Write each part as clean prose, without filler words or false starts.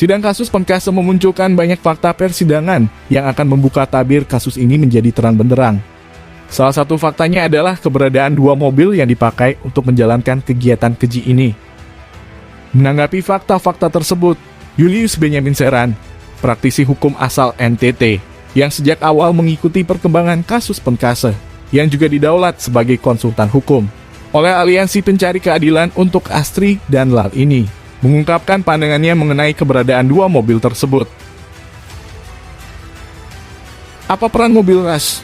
Sidang kasus Penkase memunculkan banyak fakta persidangan yang akan membuka tabir kasus ini menjadi terang benderang. Salah satu faktanya adalah keberadaan dua mobil yang dipakai untuk menjalankan kegiatan keji ini. Menanggapi fakta-fakta tersebut, Julius Benyamin Seran, praktisi hukum asal NTT, yang sejak awal mengikuti perkembangan kasus Penkase, yang juga didaulat sebagai konsultan hukum oleh Aliansi Pencari Keadilan untuk Astri dan Lal ini, mengungkapkan pandangannya mengenai keberadaan dua mobil tersebut. Apa peran mobil Rush?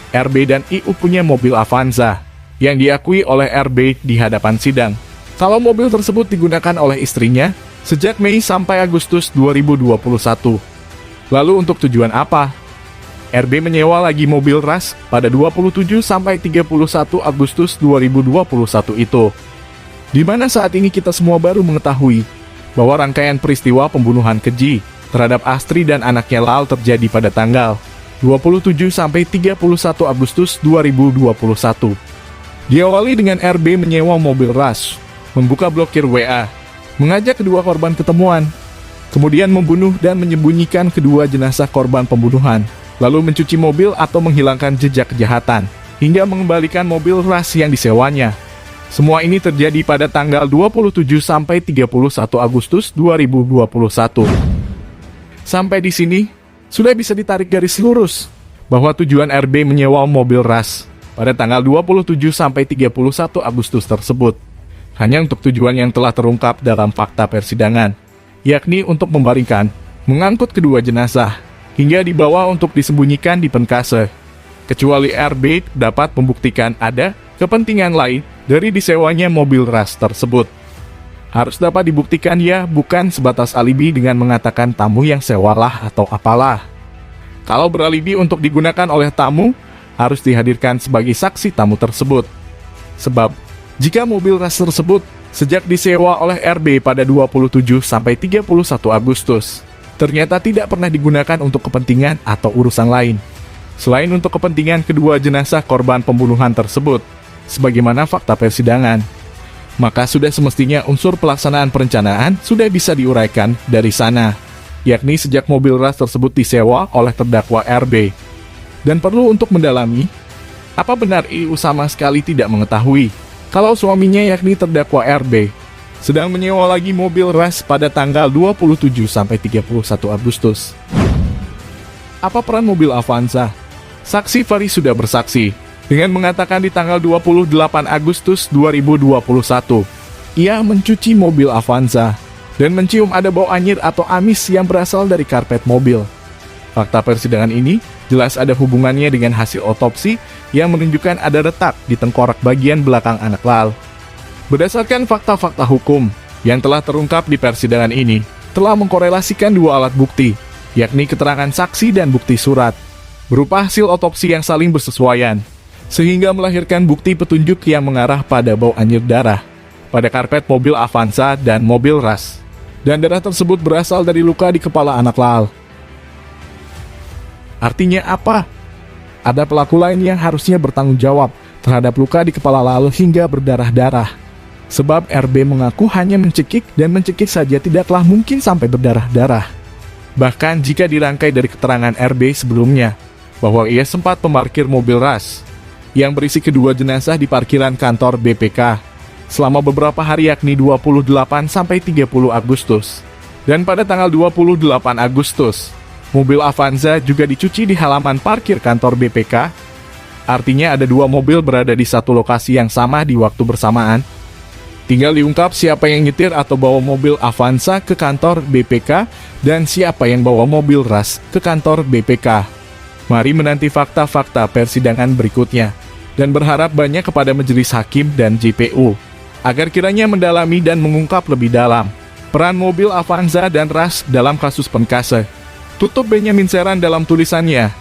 RB dan IU punya mobil Avanza, yang diakui oleh RB di hadapan sidang. Kalau mobil tersebut digunakan oleh istrinya sejak Mei sampai Agustus 2021. Lalu untuk tujuan apa? RB menyewa lagi mobil Rush pada 27 sampai 31 Agustus 2021 itu. Di mana saat ini kita semua baru mengetahui bahwa rangkaian peristiwa pembunuhan keji terhadap Astri dan anaknya Lal terjadi pada tanggal 27 sampai 31 Agustus 2021. Diawali dengan RB menyewa mobil Rush, membuka blokir WA, mengajak kedua korban ketemuan, kemudian membunuh dan menyembunyikan kedua jenazah korban pembunuhan, lalu mencuci mobil atau menghilangkan jejak kejahatan, hingga mengembalikan mobil Rush yang disewanya. Semua ini terjadi pada tanggal 27 sampai 31 Agustus 2021. Sampai di sini, sudah bisa ditarik garis lurus bahwa tujuan RB menyewa mobil Rush pada tanggal 27 sampai 31 Agustus tersebut hanya untuk tujuan yang telah terungkap dalam fakta persidangan, yakni untuk membaringkan, mengangkut kedua jenazah, hingga dibawa untuk disembunyikan di Penkase. Kecuali RB dapat membuktikan ada kepentingan lain dari disewanya mobil Rush tersebut. Harus dapat dibuktikan ya, bukan sebatas alibi dengan mengatakan tamu yang sewalah atau apalah. Kalau beralibi untuk digunakan oleh tamu, harus dihadirkan sebagai saksi tamu tersebut. Sebab, jika mobil Rush tersebut sejak disewa oleh RB pada 27 sampai 31 Agustus, ternyata tidak pernah digunakan untuk kepentingan atau urusan lain, selain untuk kepentingan kedua jenazah korban pembunuhan tersebut, sebagaimana fakta persidangan, maka sudah semestinya unsur pelaksanaan perencanaan sudah bisa diuraikan dari sana, yakni sejak mobil Rush tersebut disewa oleh terdakwa RB. Dan perlu untuk mendalami, apa benar IU sama sekali tidak mengetahui kalau suaminya yakni terdakwa RB sedang menyewa lagi mobil Rush pada tanggal 27 sampai 31 Agustus. Apa peran mobil Avanza? Saksi Fari sudah bersaksi dengan mengatakan di tanggal 28 Agustus 2021, ia mencuci mobil Avanza dan mencium ada bau anyir atau amis yang berasal dari karpet mobil. Fakta persidangan ini jelas ada hubungannya dengan hasil otopsi yang menunjukkan ada retak di tengkorak bagian belakang anak Lal. Berdasarkan fakta-fakta hukum yang telah terungkap di persidangan ini, telah mengkorelasikan dua alat bukti, yakni keterangan saksi dan bukti surat, berupa hasil otopsi yang saling bersesuaian, sehingga melahirkan bukti petunjuk yang mengarah pada bau anyir darah pada karpet mobil Avanza dan mobil Rush. Dan darah tersebut berasal dari luka di kepala anak Lal. Artinya apa? Ada pelaku lain yang harusnya bertanggung jawab terhadap luka di kepala Lal hingga berdarah-darah. Sebab RB mengaku hanya mencekik dan mencekik saja tidaklah mungkin sampai berdarah-darah. Bahkan jika dirangkai dari keterangan RB sebelumnya, bahwa ia sempat memarkir mobil Rush yang berisi kedua jenazah di parkiran kantor BPK selama beberapa hari, yakni 28 sampai 30 Agustus. Dan pada tanggal 28 Agustus, mobil Avanza juga dicuci di halaman parkir kantor BPK. Artinya ada dua mobil berada di satu lokasi yang sama di waktu bersamaan. Tinggal diungkap siapa yang nyetir atau bawa mobil Avanza ke kantor BPK dan siapa yang bawa mobil Rush ke kantor BPK. Mari menanti fakta-fakta persidangan berikutnya dan berharap banyak kepada majelis hakim dan JPU agar kiranya mendalami dan mengungkap lebih dalam peran mobil Avanza dan Rush dalam kasus Penkase. Tutup Benyamin Seran dalam tulisannya.